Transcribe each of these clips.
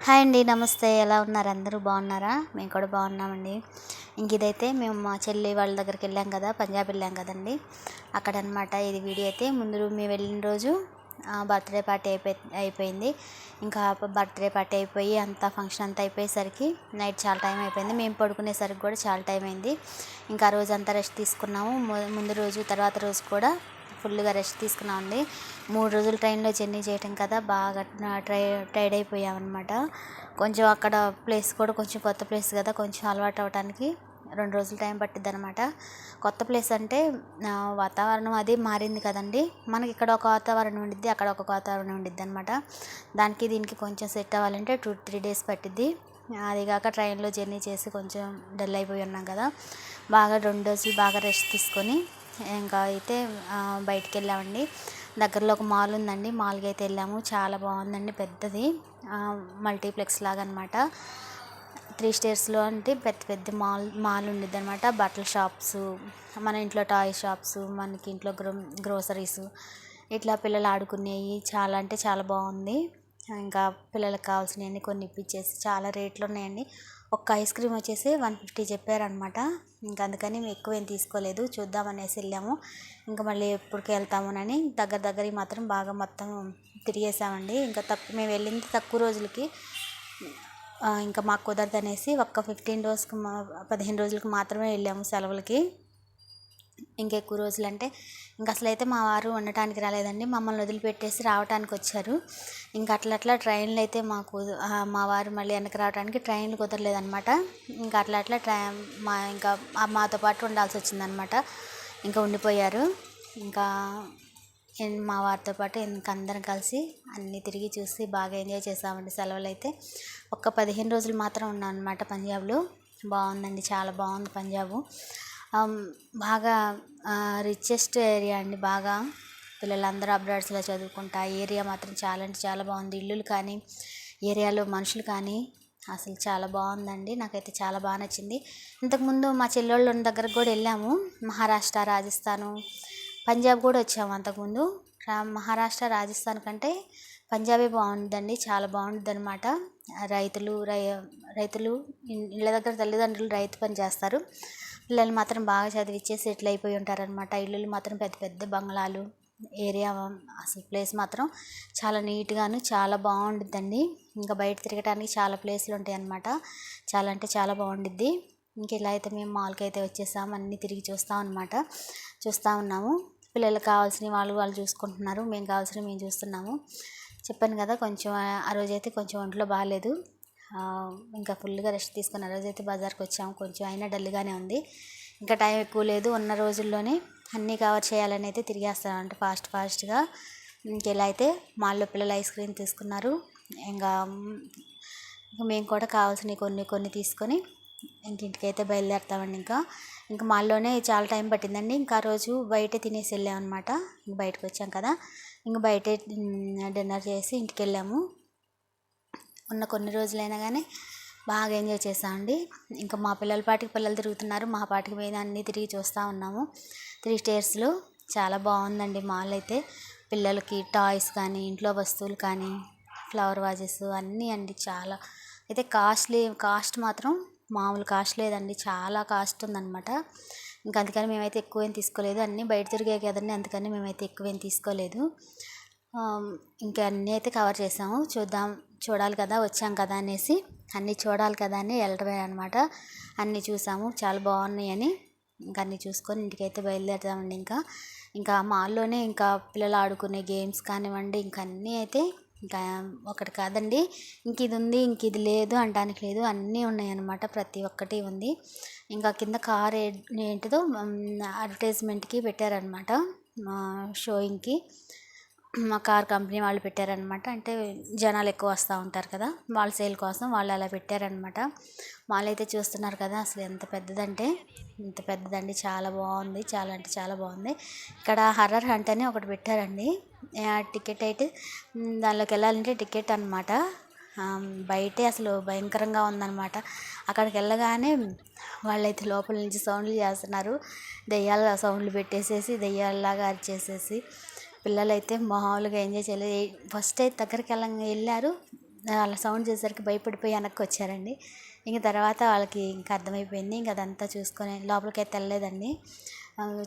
Hi అండి. నమస్తే. ఎలా ఉన్నారు? అందరూ బాగున్నారా? మేము కూడా బాగున్నామండి. ఇదైతే మేము మా చెల్లి వాళ్ళ దగ్గరికి వెళ్ళాం కదా, పంజాబ్ వెళ్ళాం కదండి. అక్కడ అనమాట ఇది వీడియో. అయితే ముందు మేము వెళ్ళిన రోజు బర్త్డే పార్టీ అయిపోయింది. ఇంకా బర్త్డే పార్టీ అయిపోయి అంతా ఫంక్షన్ అంతా అయిపోయేసరికి నైట్ చాలా టైం అయిపోయింది. మేము పడుకునేసరికి కూడా చాలా టైం అయింది. ఇంకా ఆ రోజు అంతా రెస్ట్ తీసుకున్నాము. ముందు రోజు తర్వాత రోజు కూడా ఫుల్గా రెస్ట్ తీసుకున్నామండి. 3 రోజులు ట్రైన్లో జర్నీ చేయటం కదా, బాగా టైర్డ్ అయిపోయామన్నమాట. కొంచెం అక్కడ ప్లేస్ కూడా కొంచెం కొత్త ప్లేస్ కదా, కొంచెం అలవాటు అవ్వడానికి 2 రోజులు టైం పట్టిద్ది అనమాట. కొత్త ప్లేస్ అంటే వాతావరణం అది మారింది కదండి. మనకి ఇక్కడ ఒక వాతావరణం ఉండిద్ది, అక్కడ ఒక వాతావరణం ఉండిద్ది అనమాట. దానికి దీనికి కొంచెం సెట్ అవ్వాలంటే 2-3 డేస్ పట్టిద్ది. అదిగాక ట్రైన్లో జర్నీ చేసి కొంచెం డల్ అయిపోయి ఉన్నాం కదా, బాగా 2 రోజులు బాగా రెస్ట్ తీసుకొని ఇంకా అయితే బయటికి వెళ్ళామండి. దగ్గరలో ఒక మాల్ ఉందండి, మాల్కి అయితే వెళ్ళాము. చాలా బాగుందండి, పెద్దది మల్టీప్లెక్స్ లాగా అనమాట. 3 స్టేర్స్లో అంటే పెద్ద పెద్ద మాల్ ఉండిద్ది అనమాట. బట్టల షాప్స్, మన ఇంట్లో టాయ్ షాప్స్, మనకి ఇంట్లో గ్రోసరీస్, ఇట్లా పిల్లలు ఆడుకునేవి చాలా అంటే చాలా బాగుంది. ఇంకా పిల్లలకు కావాల్సినవన్నీ కొన్ని ఇప్పించేసి చాలా రేట్లు ఉన్నాయండి. ఒక్క ఐస్ క్రీమ్ వచ్చేసి 150 చెప్పారనమాట. ఇంకా అందుకని మేము ఎక్కువ ఏం తీసుకోలేదు, చూద్దామనేసి వెళ్ళాము. ఇంకా మళ్ళీ ఎప్పటికి వెళ్తామోనని దగ్గర మాత్రం బాగా మొత్తం తిరిగేసామండి. ఇంకా మేము వెళ్ళింది తక్కువ రోజులకి, ఇంకా మాకు కుదరదు అనేసి ఒక్క 15 రోజులకి మాత్రమే వెళ్ళాము సెలవులకి. ఇంకెక్కువ రోజులు అంటే ఇంక అసలైతే మా వారు ఉండటానికి రాలేదండి, మమ్మల్ని వదిలిపెట్టేసి రావడానికి వచ్చారు. ఇంకా అట్లా ట్రైన్లు అయితే మాకు మా వారు మళ్ళీ వెనక్కి రావడానికి ట్రైన్లు కుదరలేదనమాట. ఇంకా అట్లా ఇంకా మాతో పాటు ఉండాల్సి వచ్చిందనమాట. ఇంకా ఉండిపోయారు. ఇంకా మా వారితో పాటు ఇంక అందరం కలిసి అన్నీ తిరిగి చూసి బాగా ఎంజాయ్ చేసామండి. సెలవులు అయితే ఒక్క 15 రోజులు మాత్రం ఉన్నాం అనమాట పంజాబ్లో. బాగుందండి, చాలా బాగుంది పంజాబు. బాగా రిచెస్ట్ ఏరియా అండి. బాగా పిల్లలందరూ అబ్రాడ్స్లో చదువుకుంటా ఏరియా మాత్రం చాలా అంటే చాలా బాగుంది. ఇల్లులు కానీ, ఏరియాలో మనుషులు కానీ అసలు చాలా బాగుందండి. నాకైతే చాలా బాగా నచ్చింది. ఇంతకుముందు మా చెల్లెళ్ళు ఉన్న దగ్గరకు కూడా వెళ్ళాము. మహారాష్ట్ర, రాజస్థాను, పంజాబ్ కూడా వచ్చాము అంతకుముందు. మహారాష్ట్ర, రాజస్థాన్ కంటే పంజాబే బాగుంటుందండి, చాలా బాగుంటుంది అనమాట. రైతులు ఇళ్ళ దగ్గర తల్లిదండ్రులు రైతు పని చేస్తారు. పిల్లలు మాత్రం బాగా చదివిచ్చేసి సెటిల్ అయిపోయి ఉంటారనమాట. ఇల్లులు మాత్రం పెద్ద పెద్ద బంగ్లాలు. ఏరియా అసలు ప్లేస్ మాత్రం చాలా నీట్గాను చాలా బాగుంటుందండి. ఇంకా బయట తిరగడానికి చాలా ప్లేస్లు ఉంటాయి అన్నమాట. చాలా అంటే చాలా బాగుండిద్ది. ఇంక ఇలా అయితే మేము మాల్కి అయితే వచ్చేసాము, అన్నీ తిరిగి చూస్తూ ఉన్నాము. పిల్లలకు కావాల్సినవి వాళ్ళు చూసుకుంటున్నారు, మేము కావాల్సినవి మేము చూస్తున్నాము. చెప్పాను కదా, కొంచెం ఆ రోజైతే కొంచెం ఒంట్లో బాగాలేదు. ఇంకా ఫుల్గా రెస్ట్ తీసుకున్న రోజైతే బజార్కి వచ్చాము. కొంచెం అయినా డల్గానే ఉంది. ఇంకా టైం ఎక్కువ లేదు, ఉన్న రోజుల్లోనే అన్నీ కవర్ చేయాలని అయితే తిరిగేస్తామంటే ఫాస్ట్గా. ఇంకెలా అయితే మాల్లో పిల్లలు ఐస్ క్రీమ్ తీసుకున్నారు. ఇంకా మేము కూడా కావాల్సినవి కొన్ని తీసుకొని ఇంటికైతే బయలుదేరుతామండి. ఇంకా మాల్లోనే చాలా టైం పట్టిందండి. ఇంకా ఆ రోజు బయటే తినేసి వెళ్ళామన్నమాట. ఇంక బయటకు వచ్చాం కదా, ఇంక బయటే డిన్నర్ చేసి ఇంటికి వెళ్ళాము. ఉన్న కొన్ని రోజులైనా కానీ బాగా ఎంజాయ్ చేసామండి. ఇంకా మా పిల్లల పాటికి పిల్లలు తిరుగుతున్నారు, మా పాటికి మీద అన్నీ తిరిగి చూస్తూ ఉన్నాము. 3 స్టేర్స్లో చాలా బాగుందండి మాల్ అయితే. పిల్లలకి టాయ్స్ కానీ, ఇంట్లో వస్తువులు కానీ, ఫ్లవర్ వాజెస్ అన్నీ అండి. చాలా అయితే కాస్ట్ మాత్రం మామూలు కాస్ట్ లేదండి, చాలా కాస్ట్ ఉందన్నమాట. ఇంకా అందుకని మేమైతే ఎక్కువేం తీసుకోలేదు, అన్నీ బయట తిరిగే కదండి, అందుకని మేమైతే ఎక్కువేం తీసుకోలేదు. ఇంకా అన్నీ అయితే కవర్ చేసాము. చూడాలి కదా, వచ్చాం కదా అనేసి అన్నీ చూడాలి కదా అని వెళ్ళడమే అనమాట. అన్నీ చూసాము, చాలా బాగున్నాయని ఇంకా అన్నీ చూసుకొని ఇంటికైతే బయలుదేరుతామండి. ఇంకా మాల్లోనే ఇంకా పిల్లలు ఆడుకునే గేమ్స్ కానివ్వండి, ఇంకా అన్నీ అయితే ఇంకా ఒకటి కాదండి, ఇది ఉంది ఇది లేదు అనడానికి లేదు, అన్నీ ఉన్నాయన్నమాట. ప్రతి ఒక్కటి ఉంది. ఇంకా కింద కార్ ఏంటిదో అడ్వర్టైజ్మెంట్కి పెట్టారనమాట, షోయింగ్కి మా కార్ కంపెనీ వాళ్ళు పెట్టారనమాట. అంటే జనాలు ఎక్కువ వస్తూ ఉంటారు కదా, వాళ్ళ సేల్ కోసం వాళ్ళు అలా పెట్టారనమాట. మాల్ అయితే చూస్తున్నారు కదా, అసలు ఎంత పెద్దదంటే ఇంత పెద్దదండి, చాలా బాగుంది, చాలా అంటే చాలా బాగుంది. ఇక్కడ హర్రర్ హంట్ అని ఒకటి పెట్టారండి. టికెట్ అయితే దానిలోకి వెళ్ళాలంటే టికెట్ అనమాట. బయటే అసలు భయంకరంగా ఉందన్నమాట. అక్కడికి వెళ్ళగానే వాళ్ళైతే లోపల నుంచి సౌండ్లు చేస్తున్నారు, దెయ్యాల సౌండ్లు పెట్టేసేసి దెయ్యాలలాగా అరిచేసేసి. పిల్లలైతే మామూలుగా ఎంజాయ్ చేయలేదు. ఫస్ట్ అయితే దగ్గరికి వెళ్ళారు, వాళ్ళ సౌండ్ చేసేసరికి భయపడిపోయి వెనక్కి వచ్చారండి. ఇంక తర్వాత వాళ్ళకి ఇంకా అర్థమైపోయింది. ఇంక అదంతా చూసుకొని లోపలికైతే వెళ్ళలేదండి.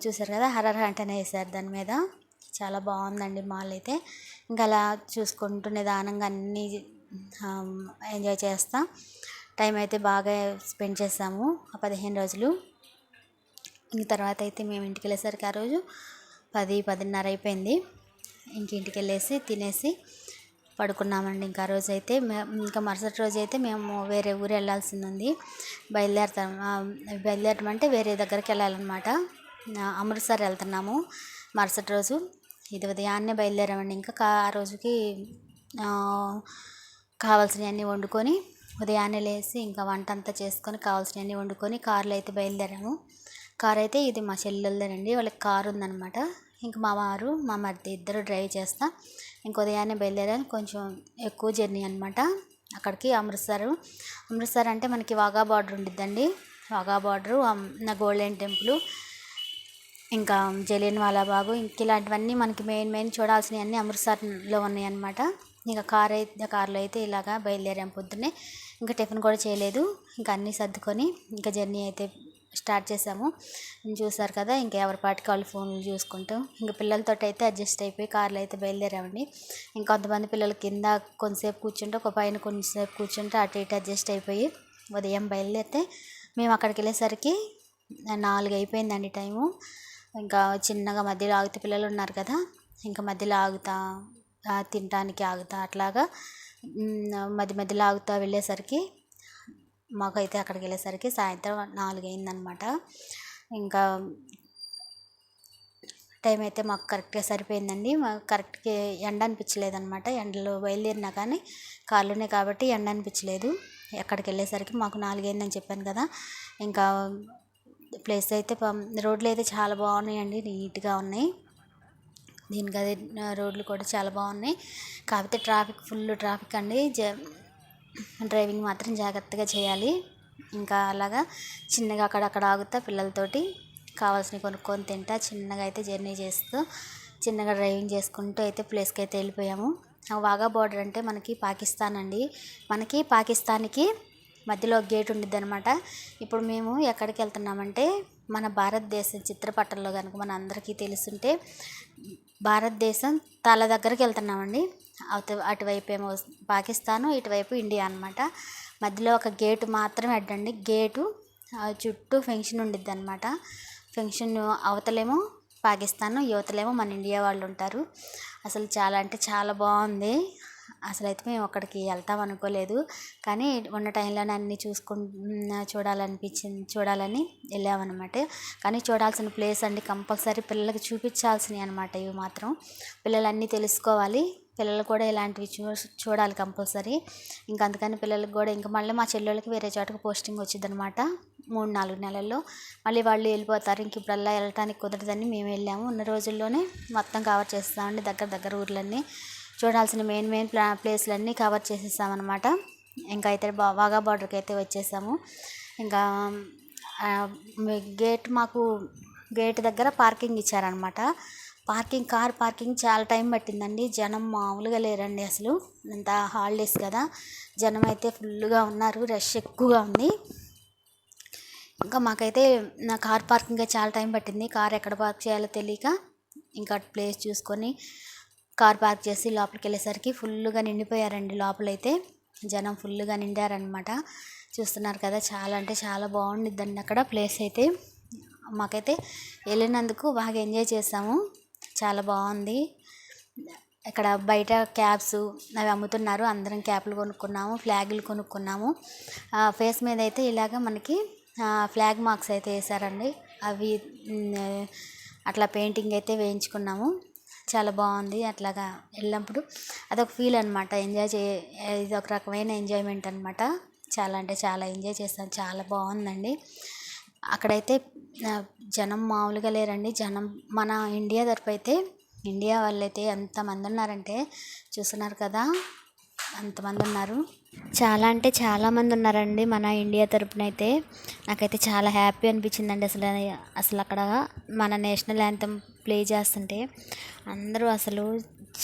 చూసారు కదా, హర్రర్ అంటేనే వేసారు దాని మీద. చాలా బాగుందండి మాల్ అయితే. ఇంకా అలా చూసుకుంటూ నిదానంగా అన్నీ ఎంజాయ్ చేస్తా టైం అయితే బాగా స్పెండ్ చేసాము ఆ 15 రోజులు. ఇంక తర్వాత అయితే మేము ఇంటికి వెళ్ళేసరికి ఆ రోజు 10-10:30 అయిపోయింది. ఇంక ఇంటికి వెళ్ళేసి తినేసి పడుకున్నామండి. ఇంకా ఆ రోజు అయితే ఇంకా మరుసటి రోజు అయితే మేము వేరే ఊరు వెళ్ళాల్సింది ఉంది. బయలుదేరటం అంటే వేరే దగ్గరికి వెళ్ళాలన్నమాట. అమృత్సర్ వెళ్తున్నాము మరుసటి రోజు. ఇది ఉదయాన్నే బయలుదేరామండి. ఇంకా ఆ రోజుకి కావాల్సినవన్నీ వండుకొని ఉదయాన్నే లేచి ఇంకా వంట అంతా చేసుకొని కావాల్సినవన్నీ వండుకొని కారులో అయితే బయలుదేరాము. కార్ అయితే ఇది మా చెల్లెలదేనండి, వాళ్ళకి కారు ఉందన్నమాట. ఇంక మా వారు మా మరిది ఇద్దరు డ్రైవ్ చేస్తా ఇంక ఉదయాన్నే బయలుదేరాను. కొంచెం ఎక్కువ జర్నీ అనమాట అక్కడికి. అమృత్సర్ అంటే మనకి వాఘా బార్డర్ ఉండిద్దండి. వాఘా బార్డరు, గోల్డెన్ టెంపుల్, ఇంకా జలియన్ వాలాబాగు, ఇంక ఇలాంటివన్నీ మనకి మెయిన్ చూడాల్సినవన్నీ అమృత్సర్లో ఉన్నాయి అన్నమాట. ఇంకా కార్లో అయితే ఇలాగా బయలుదేరాం పొద్దున్నే. ఇంకా టిఫిన్ కూడా చేయలేదు, ఇంకా అన్నీ సర్దుకొని ఇంకా జర్నీ అయితే స్టార్ట్ చేసాము. చూసారు కదా, ఇంకా ఎవరి పాటికి వాళ్ళు ఫోన్లు చూసుకుంటూ ఇంకా పిల్లలతో అయితే అడ్జస్ట్ అయిపోయి కార్లో అయితే బయలుదేరామండి. ఇంకొంతమంది పిల్లల కింద కొంతసేపు కూర్చుంటే ఒక పైన కొంతసేపు కూర్చుంటే అటు ఇటు అడ్జస్ట్ అయిపోయి ఉదయం బయలుదేరితే మేము అక్కడికి వెళ్ళేసరికి 4 అయిపోయిందండి టైము. ఇంకా చిన్నగా మధ్యలో ఆగితే పిల్లలు ఉన్నారు కదా, ఇంకా మధ్యలో ఆగుతా తినడానికి ఆగుతా అట్లాగా మధ్యలో ఆగుతా వెళ్ళేసరికి మాకైతే అక్కడికి వెళ్ళేసరికి సాయంత్రం 4 అయిందనమాట. ఇంకా టైం అయితే మాకు కరెక్ట్గా సరిపోయిందండి. మాకు కరెక్ట్గా ఎండ అనిపించలేదన్నమాట. ఎండలో బయలుదేరినా కానీ కార్లోనే కాబట్టి ఎండ అనిపించలేదు. ఎక్కడికి వెళ్ళేసరికి మాకు 4 అయిందని చెప్పాను కదా. ఇంకా ప్లేస్ అయితే రోడ్లు అయితే చాలా బాగున్నాయండి, నీట్గా ఉన్నాయి. దీనికి అదే రోడ్లు కూడా చాలా బాగున్నాయి. కాకపోతే ఫుల్ ట్రాఫిక్ అండి. డ్రైవింగ్ మాత్రం జాగ్రత్తగా చేయాలి. ఇంకా అలాగా చిన్నగా అక్కడక్కడ ఆగుతా పిల్లలతోటి కావాల్సినవి కొనుక్కొని తింటా చిన్నగా అయితే జర్నీ చేస్తూ చిన్నగా డ్రైవింగ్ చేసుకుంటూ అయితే ప్లేస్కి అయితే వెళ్ళిపోయాము. వాఘా బార్డర్ అంటే మనకి పాకిస్తాన్ అండి. మనకి పాకిస్తాన్కి మధ్యలో గేట్ ఉండిద్ది అనమాట. ఇప్పుడు మేము ఎక్కడికి వెళ్తున్నామంటే మన భారతదేశం చిత్రపటంలో కనుక మన అందరికీ తెలుసుంటే భారతదేశం తల దగ్గరికి వెళ్తున్నామండి. అటువైపు ఏమో పాకిస్తాను, ఇటువైపు ఇండియా అనమాట. మధ్యలో ఒక గేటు మాత్రమే అడ్డండి. గేటు చుట్టూ ఫెన్షన్ ఉండిద్ది అనమాట. ఫెన్షన్ అవతలేమో పాకిస్తాను, యువతలేమో మన ఇండియా వాళ్ళు ఉంటారు. అసలు చాలా అంటే చాలా బాగుంది. అసలు అయితే మేము అక్కడికి వెళ్తాం అనుకోలేదు, కానీ ఉన్న టైంలోనే అన్నీ చూడాలని వెళ్ళామన్నమాట. కానీ చూడాల్సిన ప్లేస్ అండి, కంపల్సరీ పిల్లలకి చూపించాల్సినవి అనమాట. ఇవి మాత్రం పిల్లలు అన్నీ తెలుసుకోవాలి. పిల్లలు కూడా ఇలాంటివి చూడాలి కంపల్సరీ. ఇంకా అందుకని పిల్లలకి కూడా ఇంకా మళ్ళీ మా చెల్లెళ్ళకి వేరే చోటకి పోస్టింగ్ వచ్చింది అనమాట 3-4 నెలల్లో. మళ్ళీ వాళ్ళు వెళ్ళిపోతారు. ఇంక ఇప్పుడల్లా వెళ్ళటానికి కుదరదని మేము వెళ్ళాము. ఉన్న రోజుల్లోనే మొత్తం కవర్ చేస్తామండి. దగ్గర ఊర్లన్నీ చూడాల్సిన మెయిన్ ప్లేస్లన్నీ కవర్ చేసేసామన్నమాట. ఇంకా అయితే వాఘా బార్డర్కి అయితే వచ్చేసాము. ఇంకా మాకు గేట్ దగ్గర పార్కింగ్ ఇచ్చారనమాట. కార్ పార్కింగ్ చాలా టైం పట్టిందండి. జనం మామూలుగా లేరండి అసలు. అంత హాలిడేస్ కదా, జనం అయితే ఫుల్గా ఉన్నారు, రష్ ఎక్కువగా ఉంది. ఇంకా మాకైతే కార్ పార్కింగ్ చాలా టైం పట్టింది. కార్ ఎక్కడ పార్క్ చేయాలో తెలియక ఇంకా ప్లేస్ చూసుకొని కార్ పార్క్ చేసి లోపలికి వెళ్ళేసరికి ఫుల్గా నిండిపోయారండి. లోపలైతే జనం ఫుల్గా నిండారనమాట. చూస్తున్నారు కదా, చాలా అంటే చాలా బాగుండిద్దండి అక్కడ ప్లేస్ అయితే. మాకైతే వెళ్ళినందుకు బాగా ఎంజాయ్ చేసాము, చాలా బాగుంది. ఇక్కడ బయట క్యాప్స్ అవి అమ్ముతున్నారు. అందరం క్యాప్లు కొనుక్కున్నాము, ఫ్లాగులు కొనుక్కున్నాము. ఫేస్ మీద అయితే ఇలాగ మనకి ఫ్లాగ్ మార్క్స్ అయితే వేసారండి. అవి అట్లా పెయింటింగ్ అయితే వేయించుకున్నాము. చాలా బాగుంది. అట్లాగా వెళ్ళినప్పుడు అదొక ఫీల్ అనమాట. ఇది ఒక రకమైన ఎంజాయ్మెంట్ అనమాట. చాలా అంటే చాలా ఎంజాయ్ చేస్తాను, చాలా బాగుందండి. అక్కడైతే జనం మామూలుగా లేరండి. జనం మన ఇండియా తరపు అయితే ఇండియా వాళ్ళైతే ఎంతమంది ఉన్నారంటే చూస్తున్నారు కదా, అంతమంది ఉన్నారు. చాలా అంటే చాలామంది ఉన్నారండి మన ఇండియా తరపున అయితే. నాకైతే చాలా హ్యాపీ అనిపించిందండి. అసలు అక్కడ మన నేషనల్ యాంథమ్ ప్లే చేస్తుంటే అందరూ అసలు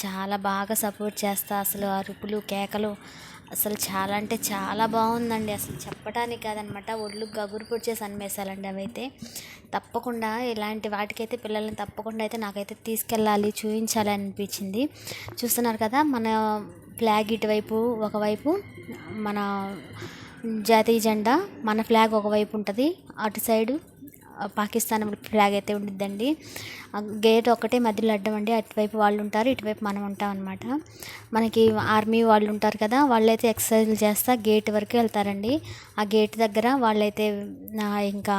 చాలా బాగా సపోర్ట్ చేస్తా అసలు అరుపులు కేకలు అసలు చాలా అంటే చాలా బాగుందండి. అసలు చెప్పడానికి కాదనమాట, ఒళ్ళు గగురు పొడిచే సన్నివేశాలండి అవైతే. తప్పకుండా ఇలాంటి వాటికైతే పిల్లల్ని తప్పకుండా అయితే నాకైతే తీసుకెళ్ళాలి, చూపించాలి అనిపించింది. చూస్తున్నారు కదా, మన ఫ్లాగ్ ఇటువైపు ఒకవైపు మన జాతీయ జెండా, మన ఫ్లాగ్ ఒకవైపు ఉంటుంది, అటు సైడు పాకిస్తాన్ ఫ్లాగ్ అయితే ఉండిద్దండి. గేట్ ఒక్కటే మధ్యలో అడ్డం అండి, అటువైపు వాళ్ళు ఉంటారు, ఇటువైపు మనం ఉంటాం అనమాట. మనకి ఆర్మీ వాళ్ళు ఉంటారు కదా, వాళ్ళైతే ఎక్సర్సైజ్లు చేస్తా గేట్ వరకు వెళ్తారండి. ఆ గేట్ దగ్గర వాళ్ళైతే ఇంకా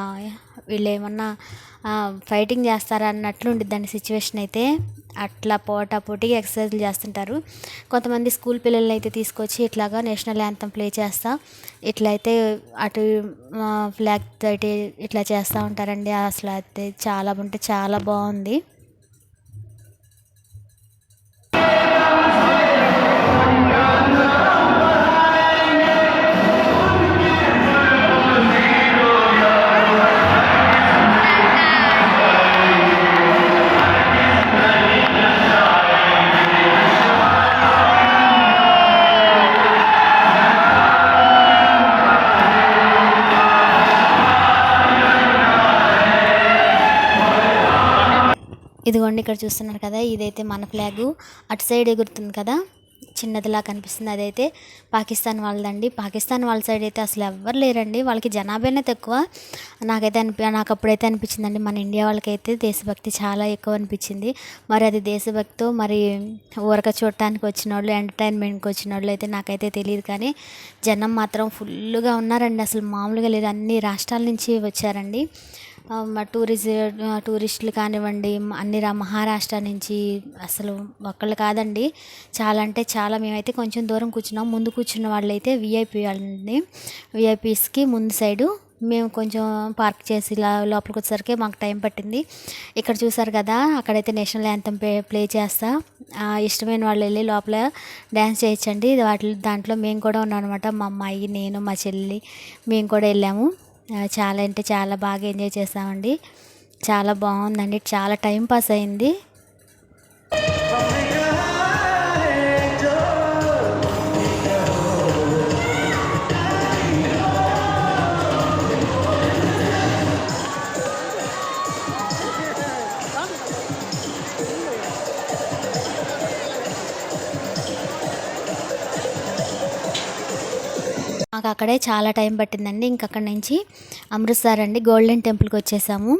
వీళ్ళు ఏమన్నా ఫైటింగ్ చేస్తారా అన్నట్లు ఉండిద్దండి సిచ్యువేషన్ అయితే. అట్లా పోటీగా ఎక్సర్సైజ్లు చేస్తుంటారు. కొంతమంది స్కూల్ పిల్లల్ని అయితే తీసుకొచ్చి ఇట్లాగా నేషనల్ యాంథమ్ ప్లే చేస్తా ఇట్లయితే అటు ఫ్లాగ్ తోటి ఇట్లా చేస్తూ ఉంటారండి. అసలు అయితే చాలా బాగుంది. ఇదిగోండి ఇక్కడ చూస్తున్నారు కదా, ఇదైతే మన ఫ్లాగు. అటు సైడ్ ఎగురుతుంది కదా, చిన్నదిలా కనిపిస్తుంది, అదైతే పాకిస్తాన్ వాళ్ళదండి. పాకిస్తాన్ వాళ్ళ సైడ్ అయితే అసలు ఎవ్వరు లేరండి, వాళ్ళకి జనాభానే తక్కువ. నాకు అప్పుడైతే అనిపించిందండి, మన ఇండియా వాళ్ళకైతే దేశభక్తి చాలా ఎక్కువ అనిపించింది. మరి అది దేశభక్తో మరి ఊరక చూడటానికి వచ్చిన వాళ్ళు, ఎంటర్టైన్మెంట్కి వచ్చిన వాళ్ళు అయితే నాకైతే తెలియదు, కానీ జనం మాత్రం ఫుల్గా ఉన్నారండి, అసలు మామూలుగా లేదు. అన్ని రాష్ట్రాల నుంచి వచ్చారండి. టూరిస్టులు కానివ్వండి, అన్ని మహారాష్ట్ర నుంచి, అసలు ఒక్కళ్ళు కాదండి, చాలా అంటే చాలా. మేమైతే కొంచెం దూరం కూర్చున్నాం, ముందు కూర్చున్న వాళ్ళైతే విఐపి వాళ్ళండి. విఐపీస్కి ముందు సైడు మేము కొంచెం పార్క్ చేసి లోపలికి వచ్చేసరికి మాకు టైం పట్టింది. ఇక్కడ చూసారు కదా, అక్కడైతే నేషనల్ యాంథమ్ ప్లే చేస్తా ఇష్టమైన వాళ్ళు వెళ్ళి లోపల డ్యాన్స్ చేయొచ్చండి. దాంట్లో మేము కూడా ఉన్నాం అనమాట, మా అమ్మాయి, నేను, మా చెల్లి, మేము కూడా వెళ్ళాము. చాలా అంటే చాలా బాగా ఎంజాయ్ చేసామండి. చాలా బాగుందండి, చాలా టైం పాస్ అయింది. మాకు అక్కడే చాలా టైం పట్టిందండి. ఇంకక్కడి నుంచి అమృత్సర్ అండి, గోల్డెన్ టెంపుల్కి వచ్చేసాము.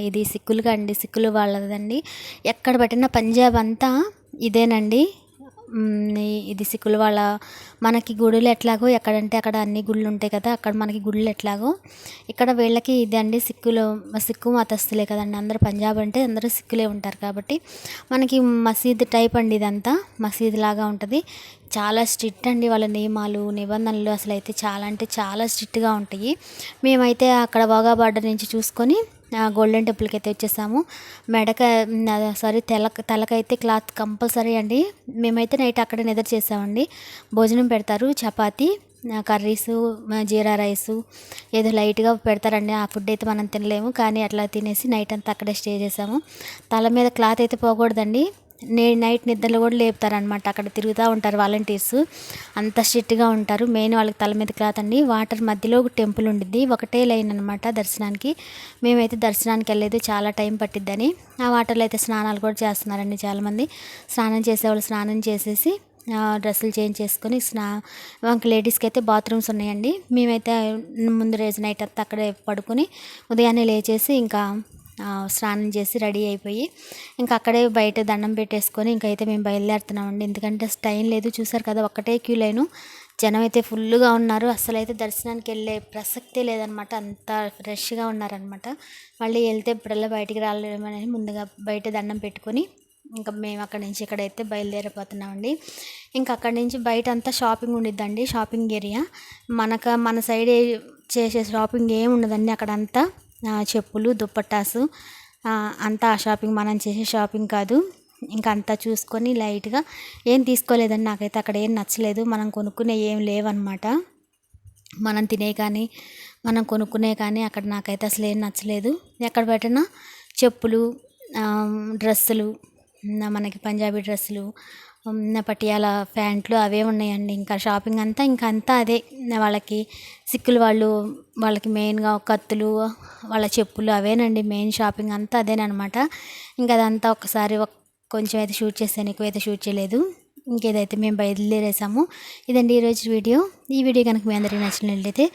ఇది సిక్కులుగా అండి, సిక్కులు వాళ్ళదండి. ఎక్కడ పట్టినా పంజాబ్ అంతా ఇదేనండి. ఇది సిక్కుల వాళ్ళ. మనకి గుడులు ఎట్లాగో ఎక్కడంటే అక్కడ అన్ని గుళ్ళు ఉంటాయి కదా, అక్కడ మనకి గుళ్ళు ఎట్లాగో ఇక్కడ వీళ్ళకి ఇది అండి. సిక్కు మతస్థులే కదండి అందరూ. పంజాబ్ అంటే అందరూ సిక్కులే ఉంటారు కాబట్టి మనకి మసీద్ టైప్ అండి, ఇదంతా మసీద్ లాగా ఉంటుంది. చాలా స్ట్రిక్ట్ అండి వాళ్ళ నియమాలు, నిబంధనలు అసలు అయితే చాలా అంటే చాలా స్ట్రిక్ట్గా ఉంటాయి. మేమైతే అక్కడ వాఘా బార్డర్ నుంచి చూసుకొని గోల్డెన్ టెంపుల్కి అయితే వచ్చేసాము. తలకైతే క్లాత్ కంపల్సరీ అండి. మేమైతే నైట్ అక్కడ నిద్ర చేసామండి. భోజనం పెడతారు, చపాతీ, కర్రీసు, జీరా రైసు ఏదో లైట్గా పెడతారండి. ఆ ఫుడ్ అయితే మనం తినలేము, కానీ అట్లా తినేసి నైట్ అంతా అక్కడే స్టే చేసాము. తల మీద క్లాత్ అయితే పోకూడదండి. నైట్ నిద్రలు కూడా లేపుతారనమాట. అక్కడ తిరుగుతూ ఉంటారు వాలంటీర్స్, అంత స్ట్రిక్ట్గా ఉంటారు. మెయిన్ వాళ్ళకి తల మీద క్లాత్ అండి. వాటర్ మధ్యలో ఒక టెంపుల్ ఉండిద్ది, ఒకటే లైన్ అనమాట దర్శనానికి. మేమైతే దర్శనానికి వెళ్ళలేదు, చాలా టైం పట్టిద్దని. ఆ వాటర్లో అయితే స్నానాలు కూడా చేస్తున్నారండి చాలామంది. స్నానం చేసేవాళ్ళు స్నానం చేసేసి డ్రెస్సులు చేంజ్ చేసుకొని మాకు లేడీస్కి అయితే బాత్రూమ్స్ ఉన్నాయండి. మేమైతే ముందు రోజు నైట్ అంతా అక్కడే పడుకొని ఉదయాన్నే లేచేసి ఇంకా స్నానం చేసి రెడీ అయిపోయి ఇంకా అక్కడే బయట దండం పెట్టేసుకొని ఇంకైతే మేము బయలుదేరుతున్నామండి. ఎందుకంటే టైం లేదు. చూసారు కదా, ఒక్కటే క్యూ లైను, జనం అయితే ఫుల్గా ఉన్నారు. అసలు అయితే దర్శనానికి వెళ్ళే ప్రసక్తే లేదనమాట, అంత ఫ్రెష్గా ఉన్నారనమాట. మళ్ళీ వెళ్తే ఇప్పుడల్లా బయటికి రాలేమని ముందుగా బయట దండం పెట్టుకొని ఇంకా మేము అక్కడి నుంచి ఇక్కడైతే బయలుదేరిపోతున్నామండి. ఇంకా అక్కడి నుంచి బయట అంతా షాపింగ్ ఉండిద్దండి, షాపింగ్ ఏరియా. మన సైడ్ చేసే షాపింగ్ ఏమి ఉండదండి అక్కడంతా. చెప్పులు, దుప్పట్టాసు అంతా ఆ షాపింగ్, మనం చేసే షాపింగ్ కాదు. ఇంకా అంతా చూసుకొని లైట్గా ఏం తీసుకోలేదండి. నాకైతే అక్కడ ఏం నచ్చలేదు. మనం కొనుక్కునే ఏం లేవన్నమాట. మనం తినే కానీ మనం కొనుక్కునే కానీ అక్కడ నాకైతే అసలు ఏం నచ్చలేదు. ఎక్కడ పెట్టినా చెప్పులు, డ్రెస్సులు, మనకి పంజాబీ డ్రెస్సులు, పటియాల ప్యాంట్లు అవే ఉన్నాయండి. ఇంకా షాపింగ్ అంతా అదే. వాళ్ళకి సిక్కులు వాళ్ళకి మెయిన్గా కత్తులు, వాళ్ళ చెప్పులు అవేనండి. మెయిన్ షాపింగ్ అంతా అదేనమాట. ఇంకా అదంతా ఒకసారి కొంచెం అయితే షూట్ చేశాను, ఎక్కువైతే షూట్ చేయలేదు. ఇంకేదైతే మేము బయలుదేరేసాము. ఇదండి ఈరోజు వీడియో. ఈ వీడియో కనుక మీ అందరికీ నచ్చినట్లయితే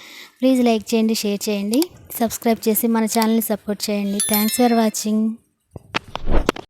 ప్లీజ్ లైక్ చేయండి, షేర్ చేయండి, సబ్స్క్రైబ్ చేసి మన ఛానల్ని సపోర్ట్ చేయండి. Thanks for watching.